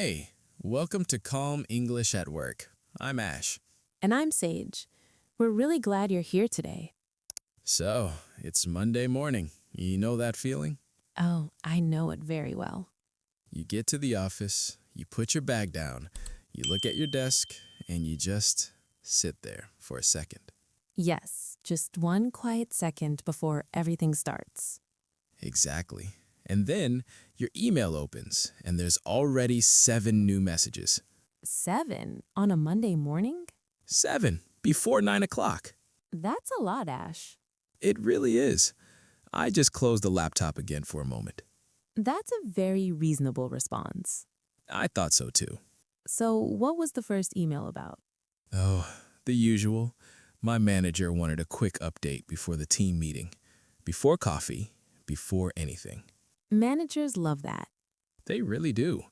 Hey, welcome to Calm English at Work. I'm Ash. And I'm Sage. We're really glad you're here today. So, it's Monday morning. You know that feeling? Oh, I know it very well. You get to the office, you put your bag down, you look at your desk, and you just sit there for a second. Yes, just one quiet second before everything starts. Exactly. And then your email opens, and there's already 7 new messages. 7 on a Monday morning? 7 before 9 o'clock. That's a lot, Ash. It really is. I just closed the laptop again for a moment. That's a very reasonable response. I thought so too. So, what was the first email about? Oh, the usual. My manager wanted a quick update before the team meeting. Before coffee, before anything. Managers love that. They really do.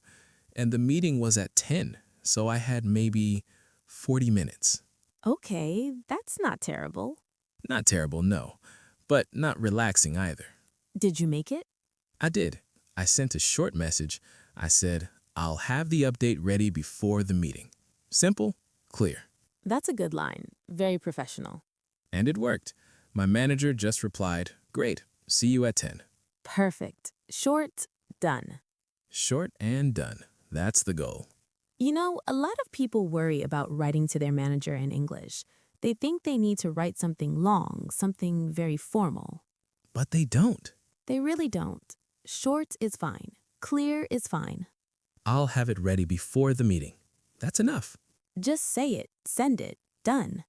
And the meeting was at 10, so I had maybe 40 minutes. Okay, that's not terrible. Not terrible, no, but not relaxing either. Did you make it? I did. I sent a short message. I said, I'll have the update ready before the meeting. Simple, clear. That's a good line. Very professional. And it worked. My manager just replied, Great, see you at 10. Perfect. Short, done. Short and done. That's the goal. You know, a lot of people worry about writing to their manager in English. They think they need to write something long, something very formal. But they don't. They really don't. Short is fine. Clear is fine. I'll have it ready before the meeting. That's enough. Just say it, send it, done.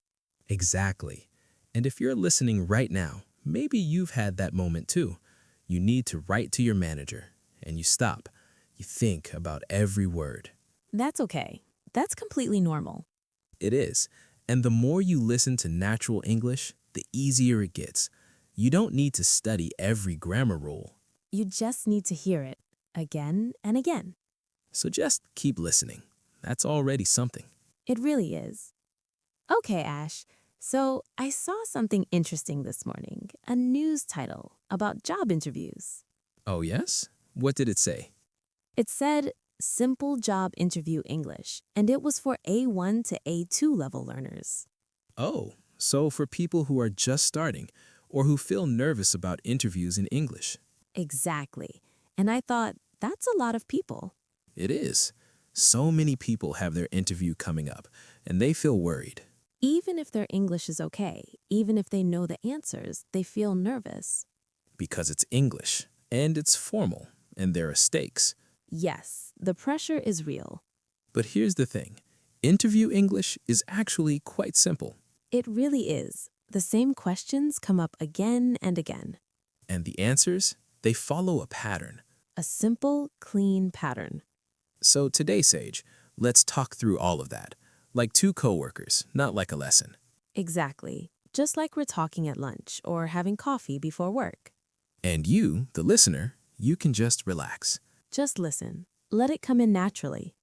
Exactly. And if you're listening right now, maybe you've had that moment too. You need to write to your manager, and you stop. You think about every word. That's okay. That's completely normal. It is. And the more you listen to natural English, the easier it gets. You don't need to study every grammar rule. You just need to hear it again and again. So just keep listening. That's already something. It really is. Okay, Ash. So I saw something interesting this morning, a news title about job interviews. Oh, yes? What did it say? It said Simple Job Interview English, and it was for A1 to A2 level learners. Oh, so for people who are just starting or who feel nervous about interviews in English. Exactly. And I thought, that's a lot of people. It is. So many people have their interview coming up, and they feel worried. Even if their English is okay, even if they know the answers, they feel nervous. Because it's English, and it's formal, and there are stakes. Yes, the pressure is real. But here's the thing. Interview English is actually quite simple. It really is. The same questions come up again and again. And the answers, they follow a pattern. A simple, clean pattern. So today, Sage, let's talk through all of that. Like two coworkers, not like a lesson. Exactly. Just like we're talking at lunch or having coffee before work. And you, the listener, you can just relax. Just listen. Let it come in naturally.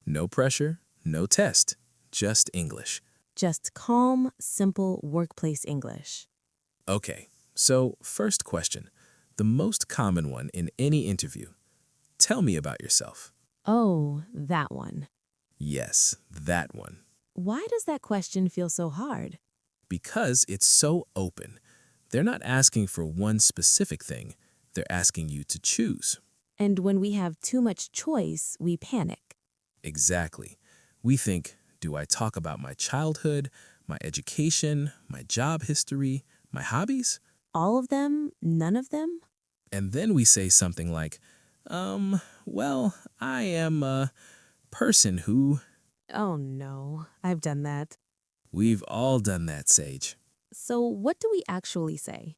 No pressure, no test, just English. Just calm, simple workplace English. Okay, so first question, the most common one in any interview. Tell me about yourself. Oh, that one. Yes, that one. Why does that question feel so hard? Because it's so open. They're not asking for one specific thing. They're asking you to choose. And when we have too much choice, we panic. Exactly. We think, do I talk about my childhood, my education, my job history, my hobbies? All of them? None of them? And then we say something like, well, I am a person who... Oh no, I've done that. We've all done that, Sage. So what do we actually say?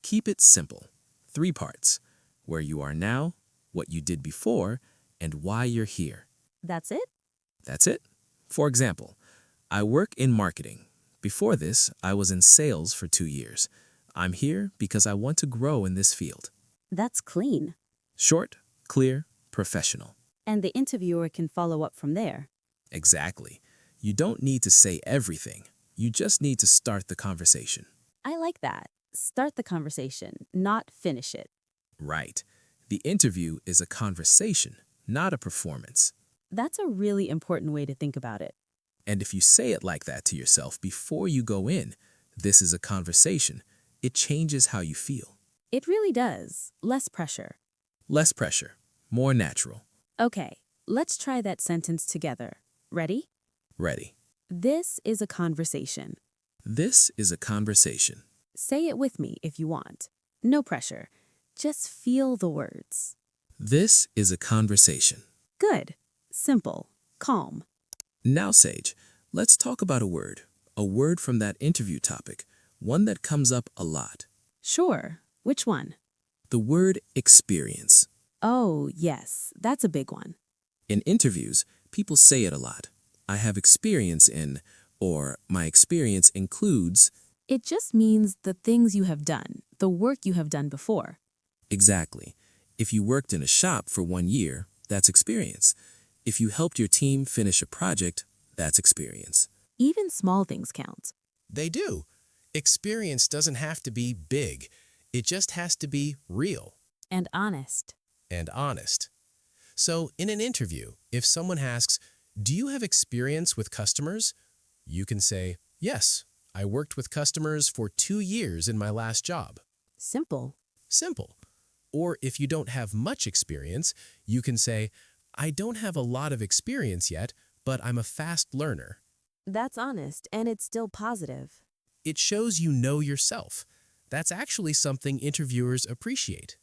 Keep it simple. 3 parts. Where you are now, what you did before, and why you're here. That's it? That's it. For example, I work in marketing. Before this, I was in sales for 2 years. I'm here because I want to grow in this field. That's clean. Short, clear, professional. And the interviewer can follow up from there. Exactly. You don't need to say everything. You just need to start the conversation. I like that. Start the conversation, not finish it. Right. The interview is a conversation, not a performance. That's a really important way to think about it. And if you say it like that to yourself before you go in, this is a conversation, it changes how you feel. It really does. Less pressure. Less pressure, more natural. Okay, let's try that sentence together. Ready? Ready. This is a conversation. This is a conversation. Say it with me if you want. No pressure. Just feel the words. This is a conversation. Good. Simple. Calm. Now, Sage, let's talk about a word from that interview topic, one that comes up a lot. Sure. Which one? The word experience. Oh, yes. That's a big one. In interviews, people say it a lot. I have experience in, or my experience includes. It just means the things you have done, the work you have done before. Exactly. If you worked in a shop for 1 year, that's experience. If you helped your team finish a project, that's experience. Even small things count. They do. Experience doesn't have to be big. It just has to be real And honest. and honest. So, in an interview, if someone asks, "Do you have experience with customers?" you can say, "Yes, I worked with customers for 2 years in my last job." Simple. Simple. Or if you don't have much experience, you can say, "I don't have a lot of experience yet, but I'm a fast learner." That's honest, and it's still positive. It shows you know yourself. That's actually something interviewers appreciate.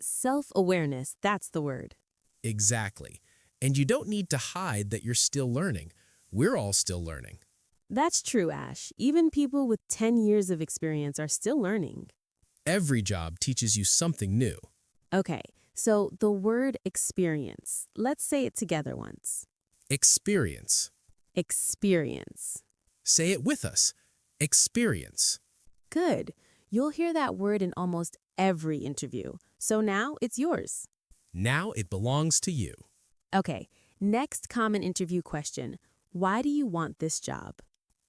Self-awareness, that's the word. Exactly. And you don't need to hide that you're still learning. We're all still learning. That's true, Ash. Even people with 10 years of experience are still learning. Every job teaches you something new. Okay, so the word experience. Let's say it together once. Experience. Experience. Say it with us. Experience. Good. You'll hear that word in almost every interview. So now it's yours. Now it belongs to you. Okay, next common interview question. Why do you want this job?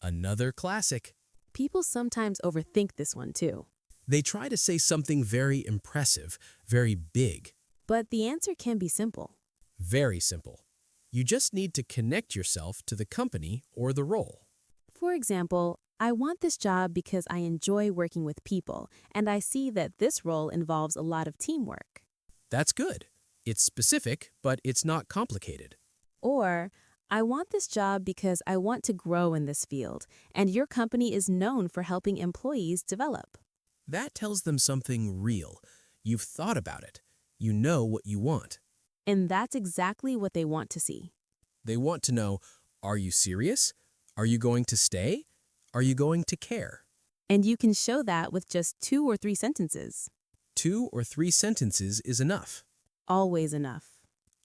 Another classic. People sometimes overthink this one too. They try to say something very impressive, very big, But the answer can be simple. very simple. You just need to connect yourself to the company or the role. For example, I want this job because I enjoy working with people, and I see that this role involves a lot of teamwork. That's good. It's specific, but it's not complicated. Or, I want this job because I want to grow in this field, and your company is known for helping employees develop. That tells them something real. You've thought about it. You know what you want. And that's exactly what they want to see. They want to know, are you serious? Are you going to stay? Are you going to care? And you can show that with just 2 or 3 sentences. 2 or 3 sentences is enough. Always enough.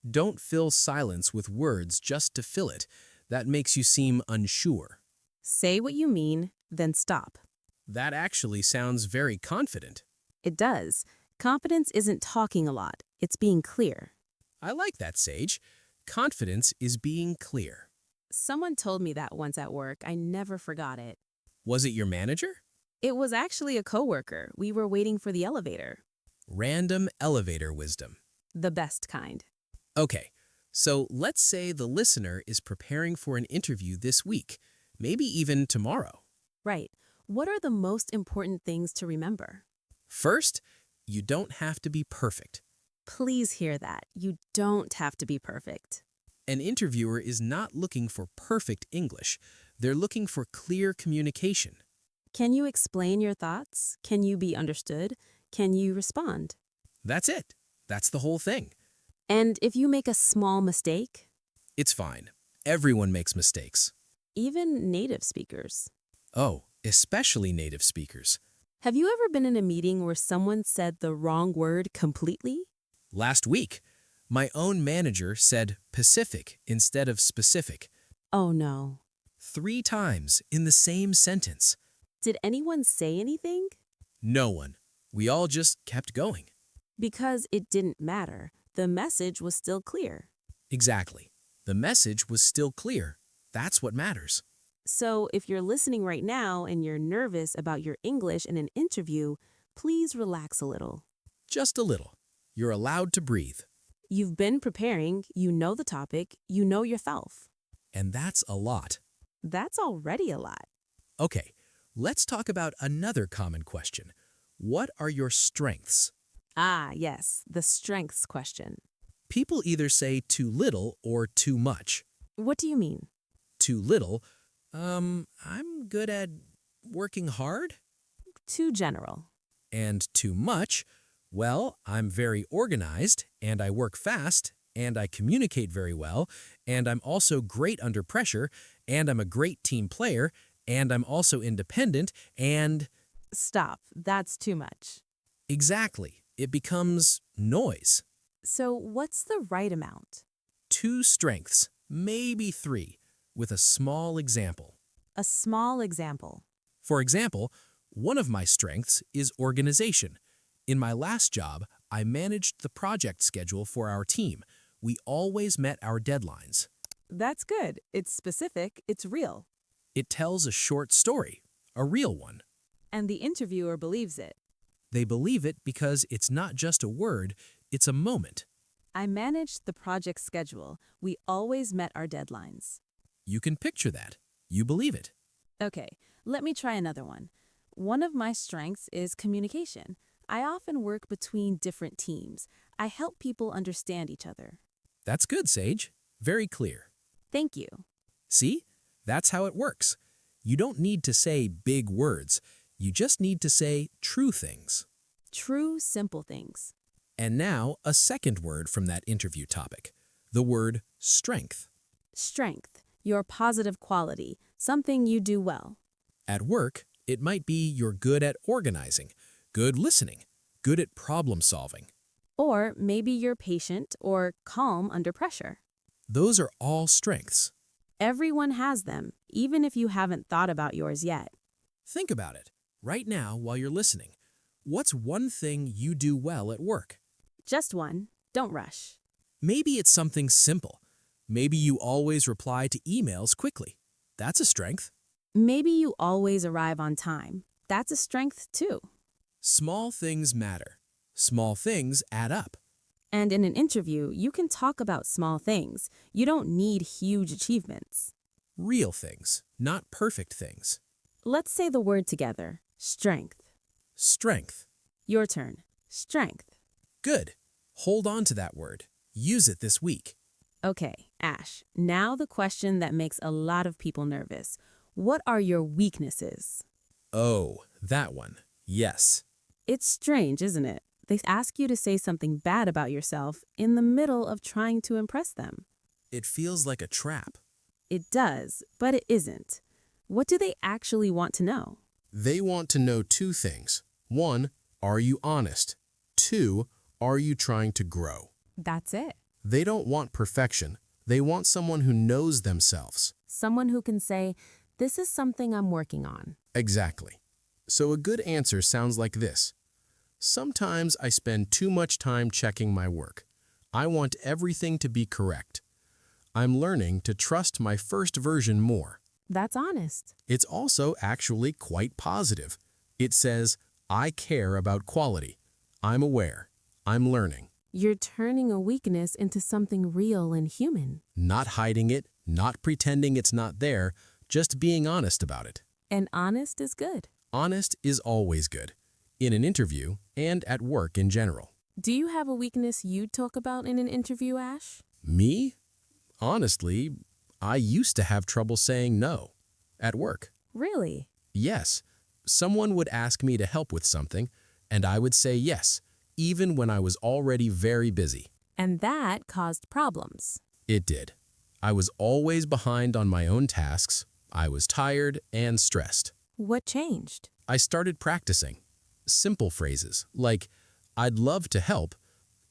Don't fill silence with words just to fill it. That makes you seem unsure. Say what you mean, then stop. That actually sounds very confident. It does. Confidence isn't talking a lot, it's being clear. I like that, Sage. Confidence is being clear. Someone told me that once at work. I never forgot it. Was it your manager? It was actually a coworker. We were waiting for the elevator. Random elevator wisdom. The best kind. Okay, so let's say the listener is preparing for an interview this week, maybe even tomorrow. Right. What are the most important things to remember? First, you don't have to be perfect. Please hear that. You don't have to be perfect. An interviewer is not looking for perfect English. They're looking for clear communication. Can you explain your thoughts? Can you be understood? Can you respond? That's it. That's the whole thing. And if you make a small mistake, It's fine. Everyone makes mistakes. even native speakers. Oh, especially native speakers. Have you ever been in a meeting where someone said the wrong word completely? Last week, my own manager said Pacific instead of specific Oh no. 3 times in the same sentence. Did anyone say anything? No one. We all just kept going. Because it didn't matter. The message was still clear. Exactly. The message was still clear. That's what matters. So if you're listening right now and you're nervous about your English in an interview, please relax a little. Just a little. You're allowed to breathe. You've been preparing, you know the topic, you know yourself. And that's a lot. That's already a lot. Okay, let's talk about another common question. What are your strengths? Ah, yes, the strengths question. People either say too little or too much. What do you mean? Too little, I'm good at working hard. Too general. And too much, well, I'm very organized and I work fast and I communicate very well and I'm also great under pressure and I'm a great team player and I'm also independent and Stop, that's too much. exactly, it becomes noise. So what's the right amount? 2 strengths, maybe 3, with a small example. A small example. For example, one of my strengths is organization. In my last job, I managed the project schedule for our team. We always met our deadlines. That's good. It's specific, it's real. It tells a short story, a real one. And the interviewer believes it. They believe it because it's not just a word, it's a moment. I managed the project schedule. We always met our deadlines. You can picture that. You believe it. Okay, let me try another one. One of my strengths is communication. I often work between different teams. I help people understand each other. That's good, Sage. Very clear. Thank you. See? That's how it works. You don't need to say big words. You just need to say true things. True, simple things. And now, a second word from that interview topic, the word strength. Strength, your positive quality, something you do well. At work, it might be you're good at organizing, good listening, good at problem solving. Or maybe you're patient or calm under pressure. Those are all strengths. Everyone has them, even if you haven't thought about yours yet. Think about it. Right now, while you're listening, what's one thing you do well at work? Just one. Don't rush. Maybe it's something simple. Maybe you always reply to emails quickly. That's a strength. Maybe you always arrive on time. That's a strength too. Small things matter. Small things add up. And in an interview, you can talk about small things. You don't need huge achievements. Real things, not perfect things. Let's say the word together. Strength. Strength. Your turn. Strength. Good. Hold on to that word. Use it this week. Okay, Ash, now the question that makes a lot of people nervous. What are your weaknesses? Oh, that one. Yes. It's strange, isn't it? They ask you to say something bad about yourself in the middle of trying to impress them. It feels like a trap. It does, but it isn't. What do they actually want to know? They want to know 2 things. 1, are you honest? 2, are you trying to grow? That's it. They don't want perfection. They want someone who knows themselves. Someone who can say, this is something I'm working on. Exactly. So a good answer sounds like this. Sometimes I spend too much time checking my work. I want everything to be correct. I'm learning to trust my first version more. That's honest. It's also actually quite positive. It says, I care about quality. I'm aware. I'm learning. You're turning a weakness into something real and human. Not hiding it, not pretending it's not there, just being honest about it. And honest is good. Honest is always good, in an interview and at work in general. Do you have a weakness you'd talk about in an interview, Ash? Me? Honestly, I used to have trouble saying no at work. Really? Yes, someone would ask me to help with something, and I would say yes, even when I was already very busy. And that caused problems. It did. I was always behind on my own tasks. I was tired and stressed. What changed? I started practicing. Simple phrases like, I'd love to help.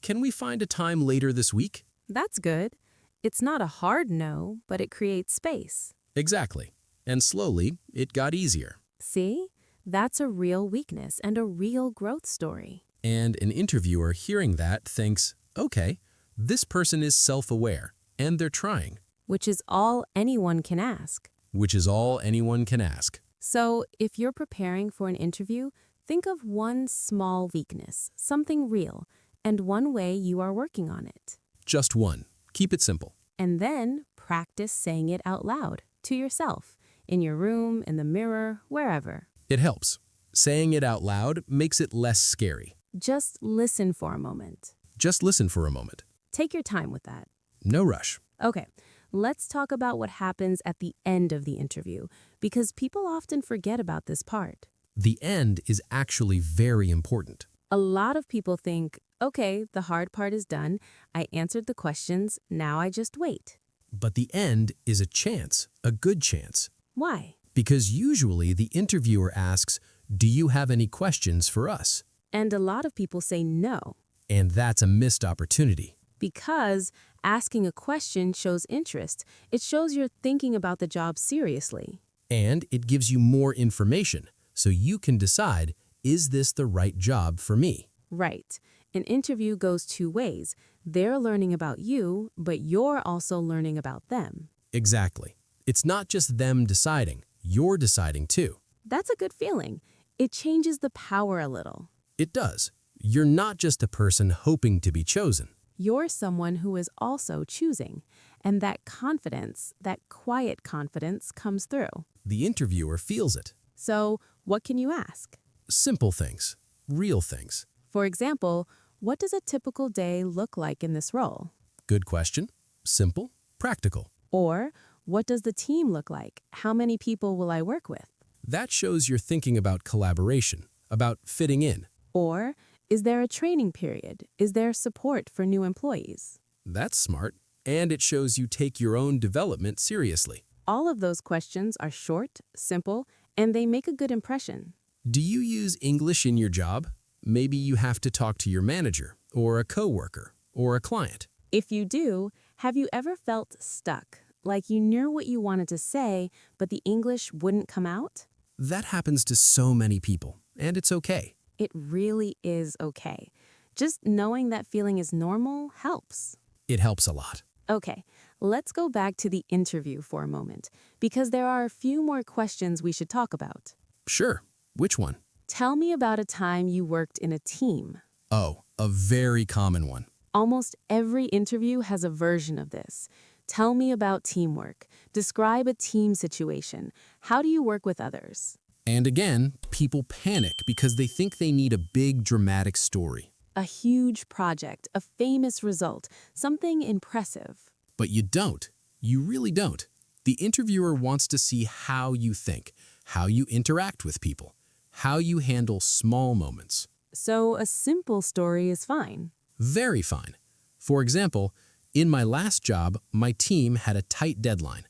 Can we find a time later this week? That's good. It's not a hard no, but it creates space. Exactly. And slowly, it got easier. See? That's a real weakness and a real growth story. And an interviewer hearing that thinks, okay, this person is self-aware, and they're trying. Which is all anyone can ask. Which is all anyone can ask. So, if you're preparing for an interview, think of one small weakness, something real, and one way you are working on it. Just one. Keep it simple. And then practice saying it out loud to yourself, in your room, in the mirror, wherever. It helps. Saying it out loud makes it less scary. Just listen for a moment. Just listen for a moment. Take your time with that. No rush. Okay, let's talk about what happens at the end of the interview, because people often forget about this part. The end is actually very important. A lot of people think, okay, the hard part is done. I answered the questions. Now I just wait. But the end is a chance, a good chance. Why? Because usually the interviewer asks, "Do you have any questions for us?" And a lot of people say no, And that's a missed opportunity. because asking a question shows interest. It shows you're thinking about the job seriously. And it gives you more information, so you can decide, is this the right job for me? Right. An interview goes two ways. They're learning about you, but you're also learning about them. Exactly. It's not just them deciding, you're deciding too. That's a good feeling. It changes the power a little. It does. You're not just a person hoping to be chosen. You're someone who is also choosing, and that confidence, that quiet confidence, comes through. The interviewer feels it. So, what can you ask? Simple things, real things. For example, what does a typical day look like in this role? Good question. Simple, practical. Or, what does the team look like? How many people will I work with? That shows you're thinking about collaboration, about fitting in. Or, is there a training period? Is there support for new employees? That's smart. And it shows you take your own development seriously. All of those questions are short, simple, and they make a good impression. Do you use English in your job? Maybe you have to talk to your manager, or a coworker, or a client. If you do, have you ever felt stuck? Like you knew what you wanted to say, but the English wouldn't come out? That happens to so many people, and it's okay. It really is okay. Just knowing that feeling is normal helps. It helps a lot. Okay, let's go back to the interview for a moment, because there are a few more questions we should talk about. Sure. Which one? Tell me about a time you worked in a team. Oh, a very common one. Almost every interview has a version of this. Tell me about teamwork. Describe a team situation. How do you work with others? And again, people panic because they think they need a big dramatic story. A huge project, a famous result, something impressive. But you don't. You really don't. The interviewer wants to see how you think, how you interact with people, how you handle small moments. So a simple story is fine. Very fine. For example, in my last job, my team had a tight deadline.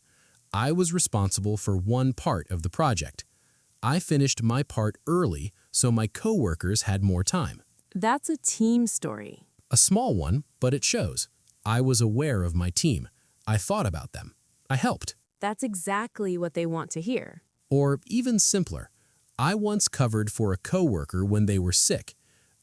I was responsible for one part of the project. I finished my part early, so my coworkers had more time. That's a team story. A small one, but it shows. I was aware of my team. I thought about them. I helped. That's exactly what they want to hear. Or even simpler, I once covered for a coworker when they were sick.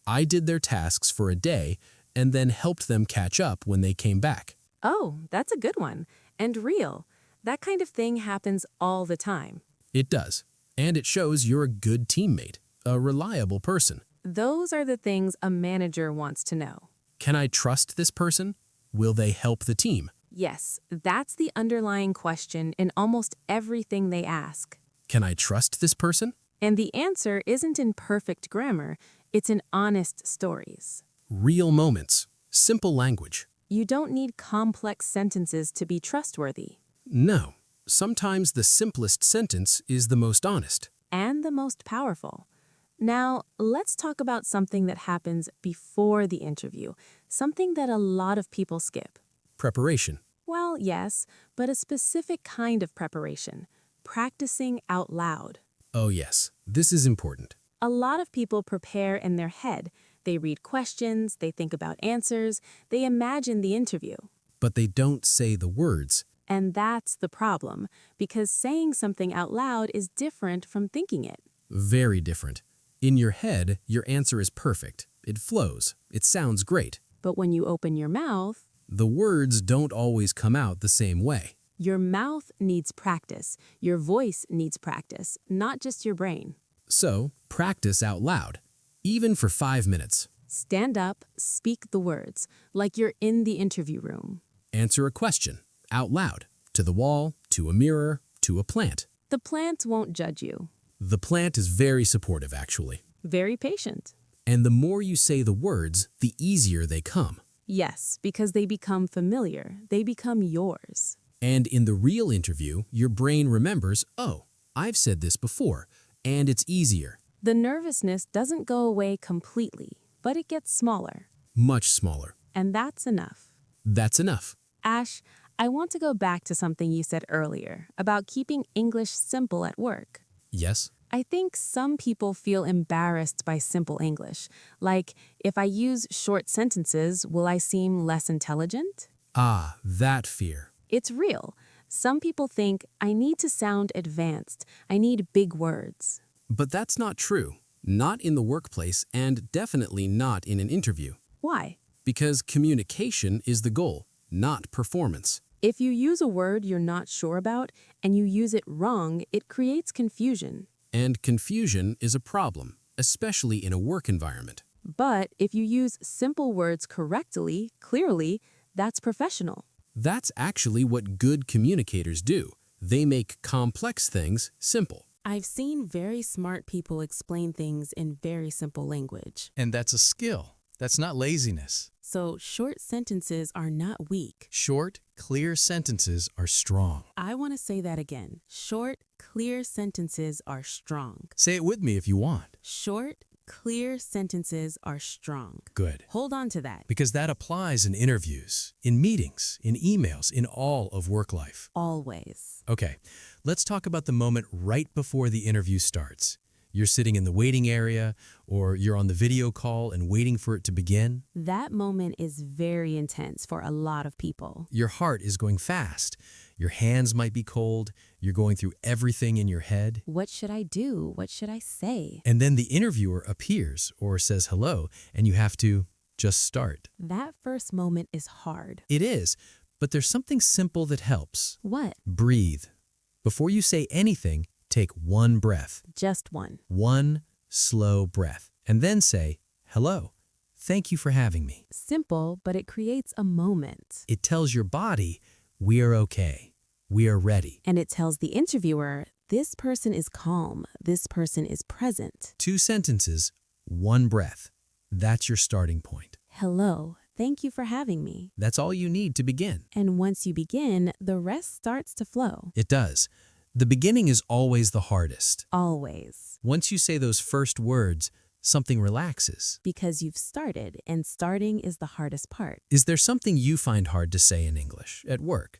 I did their tasks for a day and then helped them catch up when they came back. Oh, that's a good one. And real. That kind of thing happens all the time. It does. And it shows you're a good teammate, a reliable person. Those are the things a manager wants to know. Can I trust this person? Will they help the team? Yes, that's the underlying question in almost everything they ask. Can I trust this person? And the answer isn't in perfect grammar, it's in honest stories. Real moments. Simple language. You don't need complex sentences to be trustworthy. No. Sometimes the simplest sentence is the most honest. And the most powerful. Now, let's talk about something that happens before the interview, something that a lot of people skip. Preparation. Well, yes, but a specific kind of preparation, practicing out loud. Oh yes, this is important. A lot of people prepare in their head. They read questions, they think about answers, they imagine the interview. But they don't say the words. And that's the problem, because saying something out loud is different from thinking it. Very different. In your head, your answer is perfect. It flows. It sounds great. But when you open your mouth, The words don't always come out the same way. your mouth needs practice. Your voice needs practice, not just your brain. So, practice out loud, even for 5 minutes. Stand up, speak the words, like you're in the interview room. Answer a question, out loud, to the wall, to a mirror, to a plant. The plant won't judge you. The plant is very supportive, actually. Very patient. And the more you say the words, the easier they come. Yes, because they become familiar. They become yours. And in the real interview, your brain remembers, oh, I've said this before, and it's easier, The nervousness doesn't go away completely, but it gets smaller. much smaller. And that's enough. That's enough. Ash, I want to go back to something you said earlier about keeping English simple at work. Yes? I think some people feel embarrassed by simple English. Like, if I use short sentences, will I seem less intelligent? Ah, that fear. It's real. Some people think I need to sound advanced. I need big words. But that's not true. Not in the workplace and definitely not in an interview. Why? Because communication is the goal, not performance. If you use a word you're not sure about and you use it wrong, it creates confusion. And confusion is a problem, especially in a work environment. But if you use simple words correctly, clearly, that's professional. That's actually what good communicators do. They make complex things simple. I've seen very smart people explain things in very simple language. And that's a skill. That's not laziness. So short sentences are not weak. Short, clear sentences are strong. I want to say that again. Short, clear sentences are strong. Say it with me if you want. Short, clear sentences are strong. Good. Hold on to that. Because that applies in interviews, in meetings, in emails, in all of work life. Always. Okay, let's talk about the moment right before the interview starts. You're sitting in the waiting area, or you're on the video call and waiting for it to begin. That moment is very intense for a lot of people. Your heart is going fast. Your hands might be cold. You're going through everything in your head. What should I do? What should I say? And then the interviewer appears or says hello, and you have to just start. That first moment is hard. It is, but there's something simple that helps. What? Breathe. Before you say anything, take one breath. Just one. One slow breath. And then say, hello. Thank you for having me. Simple, but it creates a moment. It tells your body, we are okay. We are ready. And it tells the interviewer, this person is calm. This person is present. 2 sentences, 1 breath. That's your starting point. Hello. Thank you for having me. That's all you need to begin. And once you begin, the rest starts to flow. It does. The beginning is always the hardest. Always. Once you say those first words, something relaxes. Because you've started, and starting is the hardest part. Is there something you find hard to say in English at work?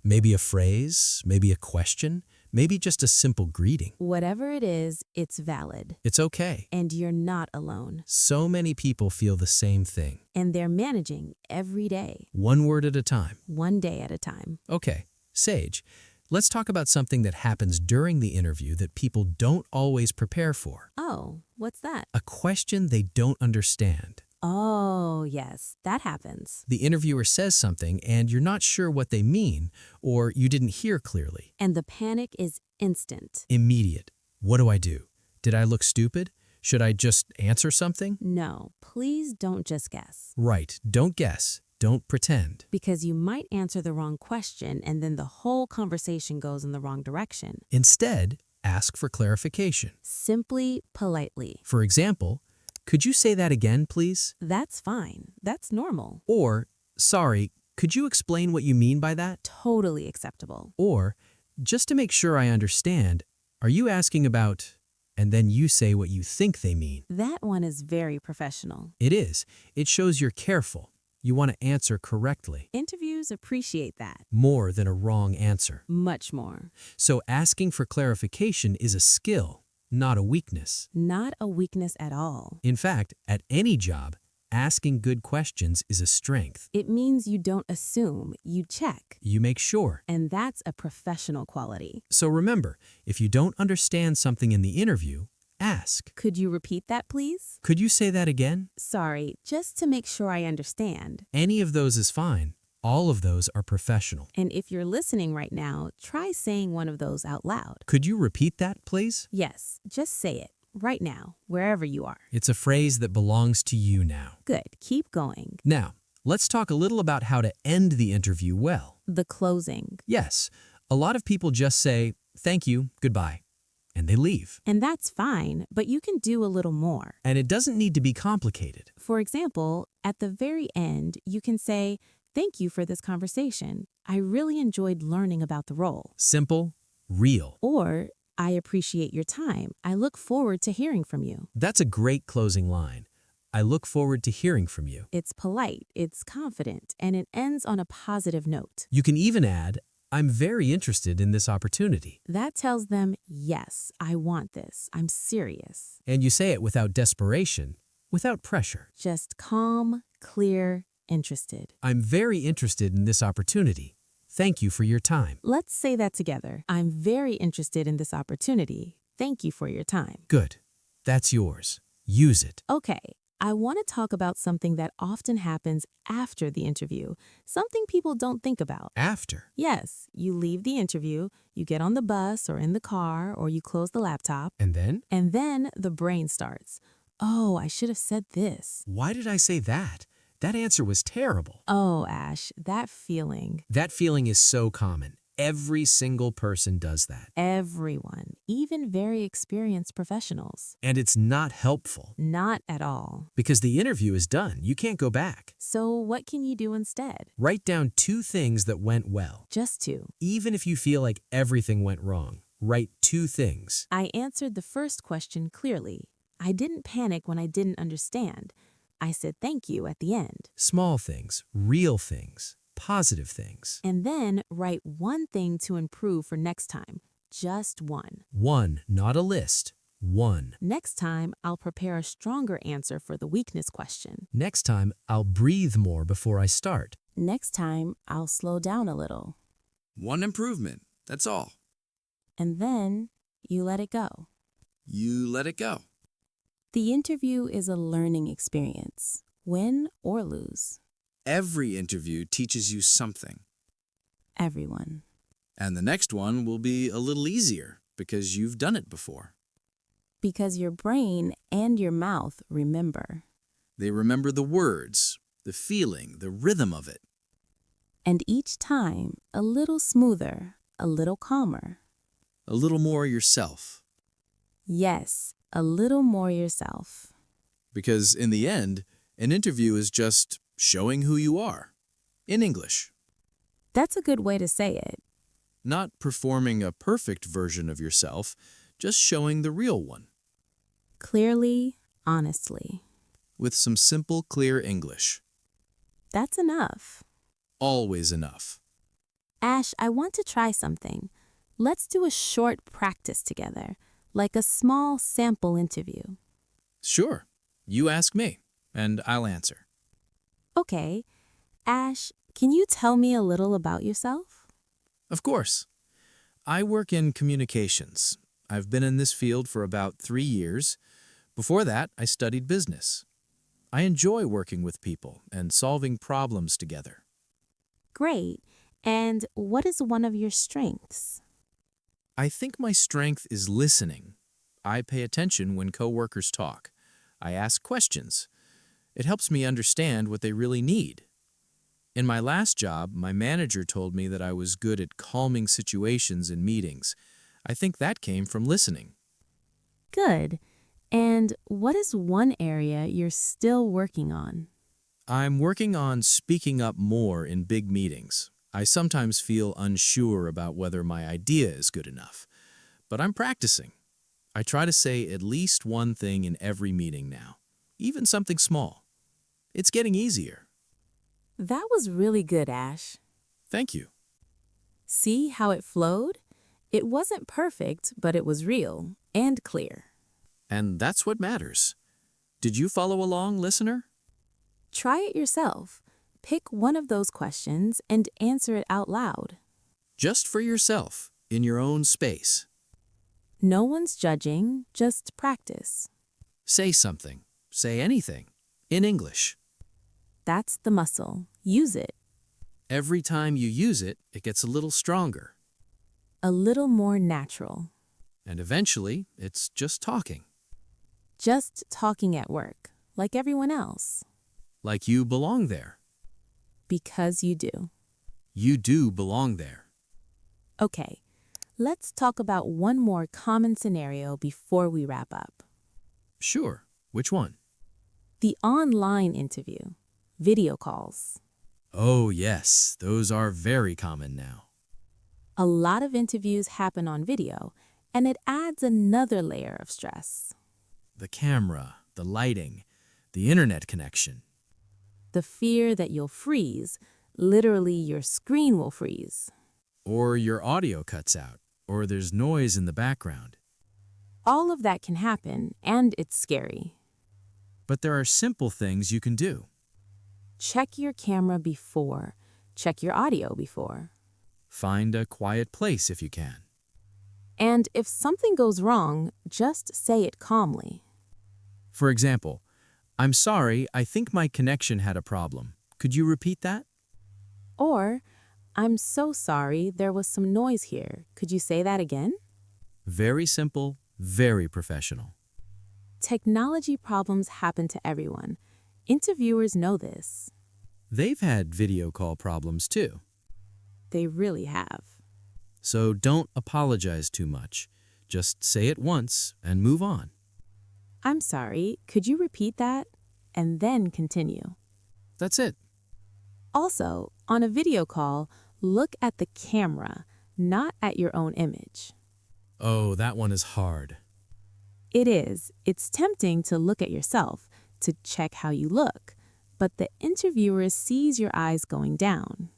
Maybe a phrase, maybe a question, maybe just a simple greeting. Whatever it is, it's valid. It's okay. And you're not alone. So many people feel the same thing. And they're managing every day, 1 word at a time. one day at a time. Okay, Sage, let's talk about something that happens during the interview that people don't always prepare for. Oh, what's that? A question they don't understand. Oh, yes, that happens. The interviewer says something and you're not sure what they mean, or you didn't hear clearly. And the panic is instant. Immediate. What do I do? Did I look stupid? Should I just answer something? No, please don't just guess. Right. Don't guess. Don't pretend. Because you might answer the wrong question and then the whole conversation goes in the wrong direction. Instead, ask for clarification. Simply, politely. For example, could you say that again, please? That's fine. That's normal. Or, sorry, could you explain what you mean by that? Totally acceptable. Or, just to make sure I understand, are you asking about, and then you say what you think they mean? That one is very professional. It is. It shows you're careful. You want to answer correctly. Interviews appreciate that. More than a wrong answer. Much more. So asking for clarification is a skill, not a weakness. Not a weakness at all. In fact, at any job, asking good questions is a strength. It means you don't assume, you check. You make sure. And that's a professional quality. So remember, if you don't understand something in the interview, ask. Could you repeat that, please? Could you say that again? Sorry, just to make sure I understand. Any of those is fine. All of those are professional. And if you're listening right now, try saying one of those out loud. Could you repeat that, please? Yes, just say it. right now, wherever you are. It's a phrase that belongs to you now. Good. Keep going. Now, let's talk a little about how to end the interview well. The closing. Yes, a lot of people just say, "Thank you, goodbye," and they leave. And that's fine, but you can do a little more. And it doesn't need to be complicated. For example, at the very end, you can say, "Thank you for this conversation. I really enjoyed learning about the role." Simple, real. Or, "I appreciate your time. I look forward to hearing from you." That's a great closing line. I look forward to hearing from you. It's polite, it's confident, and it ends on a positive note. You can even add, "I'm very interested in this opportunity." That tells them, yes, I want this. I'm serious. And you say it without desperation, without pressure. Just calm, clear, interested. "I'm very interested in this opportunity. Thank you for your time." Let's say that together. I'm very interested in this opportunity. Thank you for your time. Good. That's yours. Use it. Okay, I want to talk about something that often happens after the interview, something people don't think about. After. Yes, you leave the interview, you get on the bus or in the car, or you close the laptop, And then? and then the brain starts. Oh, I should have said this. Why did I say that? That answer was terrible. Oh, Ash, that feeling. That feeling is so common. Every single person does that. Everyone, even very experienced professionals. And it's not helpful Not at all. because the interview is done. You can't go back. So what can you do instead? Write down 2 things that went well. Just two. Even if you feel like everything went wrong, write 2 things. I answered the first question clearly. I didn't panic when I didn't understand. I said thank you at the end. Small things, real things, positive things. And then write one thing to improve for next time. Just one. 1, not a list. 1. Next time, I'll prepare a stronger answer for the weakness question. Next time, I'll breathe more before I start. Next time, I'll slow down a little. One improvement, that's all. And then you let it go. You let it go. The interview is a learning experience, win or lose. Every interview teaches you something. Everyone. And the next one will be a little easier because you've done it before. Because your brain and your mouth remember. They remember the words, the feeling, the rhythm of it. And each time, a little smoother, a little calmer. A little more yourself. Yes, a little more yourself. Because in the end, an interview is just showing who you are. In English. That's a good way to say it. Not performing a perfect version of yourself, just showing the real one. Clearly, honestly. With some simple, clear English. That's enough. Always enough. Ash, I want to try something. Let's do a short practice together, like a small sample interview. Sure. You ask me, and I'll answer. Okay. Ash, can you tell me a little about yourself? Of course. I work in communications. I've been in this field for about 3 years. Before that, I studied business. I enjoy working with people and solving problems together. Great. And what is one of your strengths? I think my strength is listening. I pay attention when coworkers talk. I ask questions. It helps me understand what they really need. In my last job, my manager told me that I was good at calming situations in meetings. I think that came from listening. Good. And what is one area you're still working on? I'm working on speaking up more in big meetings. I sometimes feel unsure about whether my idea is good enough, but I'm practicing. I try to say at least one thing in every meeting now, even something small. It's getting easier. That was really good, Ash. Thank you. See how it flowed? It wasn't perfect, but it was real and clear. And that's what matters. Did you follow along, listener? Try it yourself. Pick one of those questions and answer it out loud. Just for yourself, in your own space. No one's judging, just practice. Say something. Say anything. In English. That's the muscle. Use it. Every time you use it, it gets a little stronger. A little more natural. And eventually, it's just talking. Just talking at work, like everyone else. Like you belong there. Because you do. You do belong there. Okay, let's talk about one more common scenario before we wrap up. Sure. Which one? The online interview, video calls. Oh, yes. Those are very common now. A lot of interviews happen on video, and it adds another layer of stress. The camera, the lighting, the internet connection. The fear that you'll freeze, literally your screen will freeze. Or your audio cuts out, or there's noise in the background. All of that can happen, and it's scary. But there are simple things you can do. Check your camera before. Check your audio before. Find a quiet place if you can. And if something goes wrong, just say it calmly. For example, I'm sorry, I think my connection had a problem. Could you repeat that? Or, I'm so sorry, there was some noise here. Could you say that again? Very simple, very professional. Technology problems happen to everyone. Interviewers know this. They've had video call problems too. They really have. So don't apologize too much. Just say it once and move on. I'm sorry, could you repeat that? And then continue. That's it. Also, on a video call, look at the camera, not at your own image. Oh, that one is hard. It is. It's tempting to look at yourself, to check how you look, but the interviewer sees your eyes going down.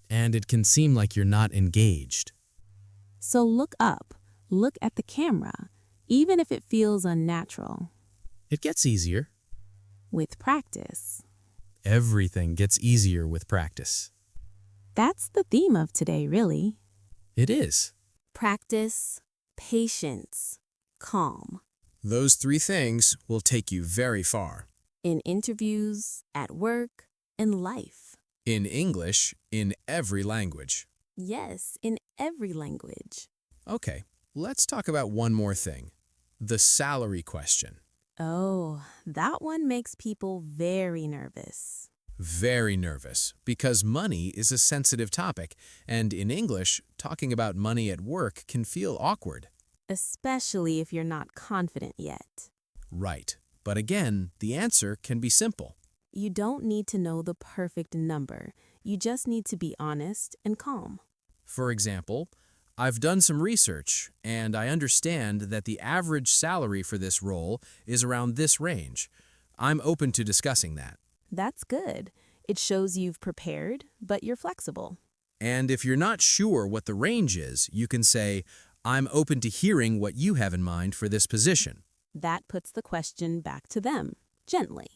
And it can seem like you're not engaged. So look up, look at the camera, even if it feels unnatural. It gets easier. With practice. Everything gets easier with practice. That's the theme of today, really. It is. Practice, patience, calm. Those three things will take you very far. In interviews, at work, in life. In English, in every language. Yes, in every language. Okay, let's talk about one more thing. The salary question. Oh, that one makes people very nervous. Very nervous, because money is a sensitive topic, and in English, talking about money at work can feel awkward. Especially if you're not confident yet. Right, but again, the answer can be simple. You don't need to know the perfect number. You just need to be honest and calm. For example, I've done some research, and I understand that the average salary for this role is around this range. I'm open to discussing that. That's good. It shows you've prepared, but you're flexible. And if you're not sure what the range is, you can say, I'm open to hearing what you have in mind for this position. That puts the question back to them, gently.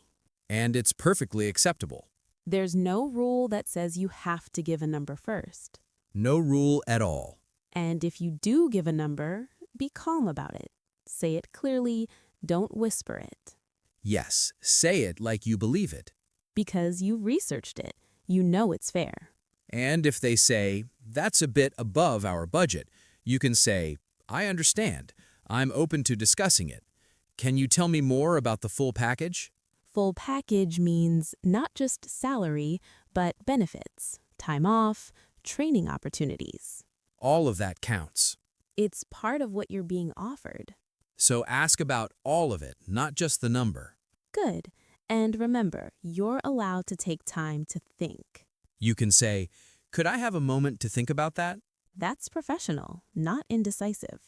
And it's perfectly acceptable. There's no rule that says you have to give a number first. No rule at all. And if you do give a number, be calm about it. Say it clearly, don't whisper it. Yes, say it like you believe it. Because you've researched it, you know it's fair. And if they say, that's a bit above our budget, you can say, I understand. I'm open to discussing it. Can you tell me more about the full package? Full package means not just salary, but benefits, time off, training opportunities. All of that counts. It's part of what you're being offered. So ask about all of it, not just the number. Good. And remember, you're allowed to take time to think. You can say, could I have a moment to think about that? That's professional, not indecisive.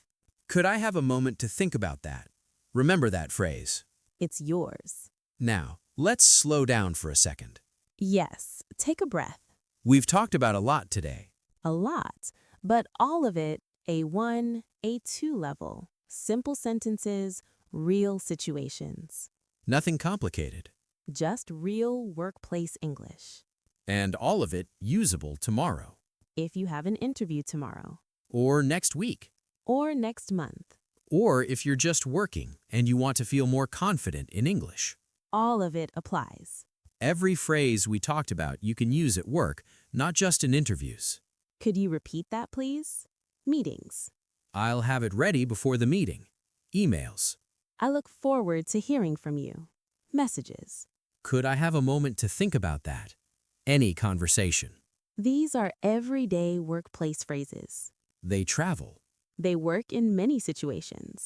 Could I have a moment to think about that? Remember that phrase. It's yours. Now, let's slow down for a second. Yes, take a breath. We've talked about a lot today. A lot, but all of it A1, A2 level. Simple sentences, real situations. Nothing complicated. Just real workplace English. And all of it usable tomorrow. If you have an interview tomorrow. Or next week. Or next month. Or if you're just working and you want to feel more confident in English. All of it applies. Every phrase we talked about you can use at work, not just in interviews. Could you repeat that, please? Meetings. I'll have it ready before the meeting. Emails. I look forward to hearing from you. Messages. Could I have a moment to think about that? Any conversation. These are everyday workplace phrases. They travel. They work in many situations.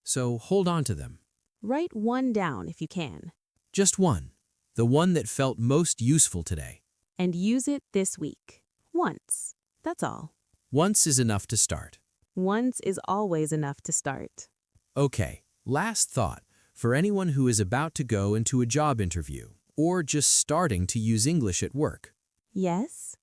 So hold on to them. Write one down if you can, Just one. The one that felt most useful today. and use it this week. Once. That's all. Once is enough to start. Once is always enough to start. Okay, last thought. For anyone who is about to go into a job interview or just starting to use English at work, Yes?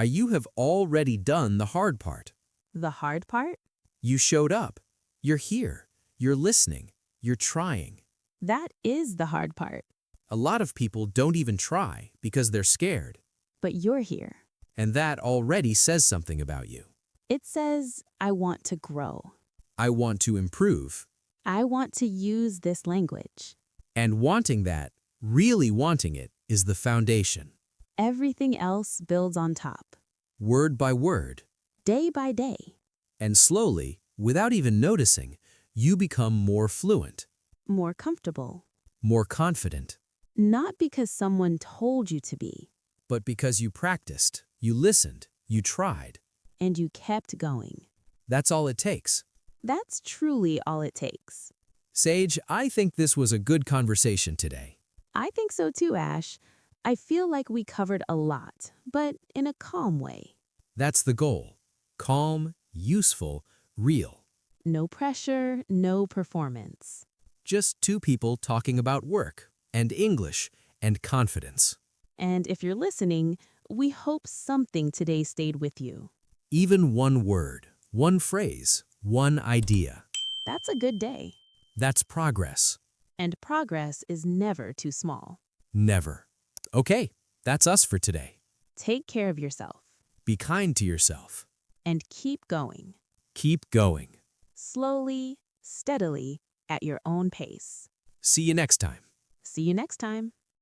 you have already done the hard part. The hard part? You showed up. You're here. You're listening. You're trying. That is the hard part. A lot of people don't even try because they're scared. But you're here. And that already says something about you. It says, I want to grow. I want to improve. I want to use this language. And wanting that, really wanting it, is the foundation. Everything else builds on top. Word by word. Day by day. And slowly, without even noticing, you become more fluent, More comfortable. more confident. Not because someone told you to be, But because you practiced, you listened, you tried. and you kept going. That's all it takes. That's truly all it takes. Sage, I think this was a good conversation today. I think so too, Ash. I feel like we covered a lot, but in a calm way. That's the goal. Calm, useful, real. No pressure, no performance. Just two people talking about work and English and confidence. And if you're listening, we hope something today stayed with you. Even one word, one phrase, one idea. That's a good day. That's progress. And progress is never too small. Never. Okay, that's us for today. Take care of yourself Be kind to yourself. and keep going. Keep going. Slowly, steadily, at your own pace. See you next time. See you next time.